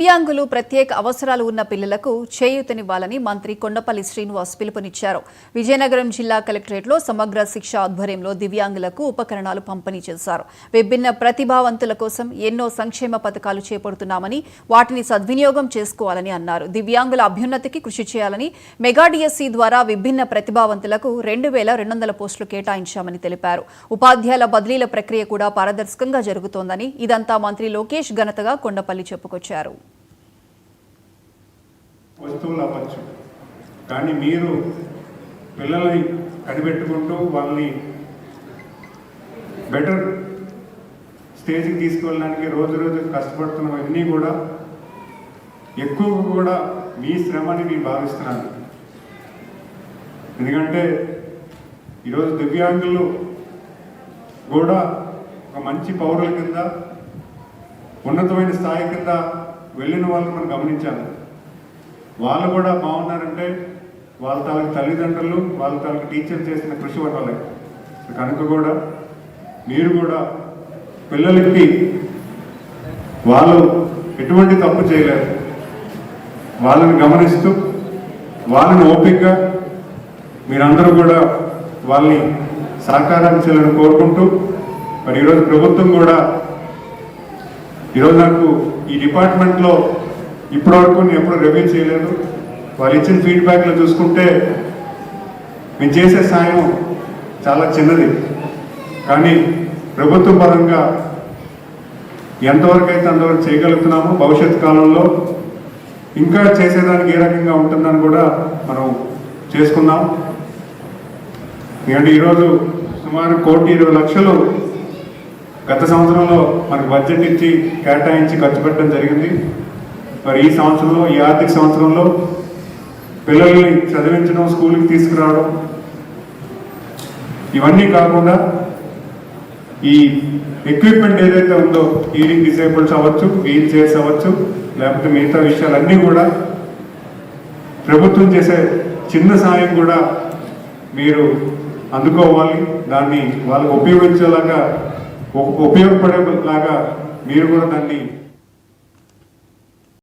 దివ్యాంగులు ప్రత్యేక అవసరాలు ఉన్న పిల్లలకు చేయూతనివ్వాలని మంత్రి కొండపల్లి శ్రీనివాస్ పిలుపునిచ్చారు. విజయనగరం జిల్లా కలెక్టరేట్లో సమగ్ర శిక్ష ఆధ్వర్యంలో దివ్యాంగులకు ఉపకరణాలు పంపిణీ చేశారు. విభిన్న ప్రతిభావంతుల కోసం ఎన్నో సంక్షేమ పథకాలు చేపడుతున్నామని, వాటిని సద్వినియోగం చేసుకోవాలని అన్నారు. దివ్యాంగుల అభ్యున్నతికి కృషి చేయాలని మెగా డిఎస్సి ద్వారా విభిన్న ప్రతిభావంతులకు 2200 పోస్టులు కేటాయించామని తెలిపారు. ఉపాధ్యాయుల బదిలీల ప్రక్రియ కూడా పారదర్శకంగా జరుగుతోందని, ఇదంతా మంత్రి లోకేష్ ఘనతగా కొండపల్లి చెప్పుకొచ్చారు. వస్తువులు అవ్వచ్చు, కానీ మీరు పిల్లల్ని కనిపెట్టుకుంటూ వాళ్ళని బెటర్ స్టేజ్కి తీసుకువెళ్ళడానికి రోజు రోజు కష్టపడుతున్నవన్నీ కూడా ఎక్కువ కూడా మీ శ్రమని నేను భావిస్తున్నాను. ఎందుకంటే ఈరోజు దివ్యాంగులు కూడా ఒక మంచి పౌరుల కింద ఉన్నతమైన స్థాయి కింద వెళ్ళిన వాళ్ళని మనం గమనించాలి. వాళ్ళు కూడా బాగున్నారంటే వాళ్ళ తాలూకు తల్లిదండ్రులు, వాళ్ళ తాలూకు టీచర్ చేసిన కృషి వల్లే. కనుక కూడా మీరు కూడా పిల్లలకి వాళ్ళు ఎటువంటి తప్పు చేయలేరు, వాళ్ళని గమనిస్తూ వాళ్ళని ఓపికగా మీరందరూ కూడా వాళ్ళని సహకారాన్ని చేయాలని కోరుకుంటూ, మరి ఈరోజు ప్రభుత్వం కూడా ఈరోజు నాకు ఈ డిపార్ట్మెంట్లో ఇప్పటివరకు నేను ఎప్పుడు రివ్యూ చేయలేదు. వాళ్ళు ఇచ్చిన ఫీడ్బ్యాక్లో చూసుకుంటే మేము చేసే సాయం చాలా చిన్నది, కానీ ప్రభుత్వ పరంగా ఎంతవరకు అయితే అంతవరకు చేయగలుగుతున్నామో భవిష్యత్ కాలంలో ఇంకా చేసేదానికి ఏ రకంగా ఉంటుందని కూడా మనం చేసుకుందాం. ఎందుకంటే ఈరోజు సుమారు 1,20,00,000 గత సంవత్సరంలో మనకు బడ్జెట్ ఇచ్చి కేటాయించి ఖర్చు పెట్టడం జరిగింది. మరి ఈ సంవత్సరంలో, ఈ ఆర్థిక సంవత్సరంలో పిల్లల్ని చదివించడం, స్కూల్కి తీసుకురావడం, ఇవన్నీ కాకుండా ఈ ఎక్విప్మెంట్ ఏదైతే ఉందో, హీరింగ్ డిసేబుల్స్ అవ్వచ్చు, వీల్ చైర్స్ అవ్వచ్చు, లేకపోతే మిగతా విషయాలన్నీ కూడా ప్రభుత్వం చేసే చిన్న సాయం కూడా మీరు అందుకోవాలి. దాన్ని వాళ్ళకు ఉపయోగించేలాగా, ఉపయోగపడేలాగా మీరు కూడా దాన్ని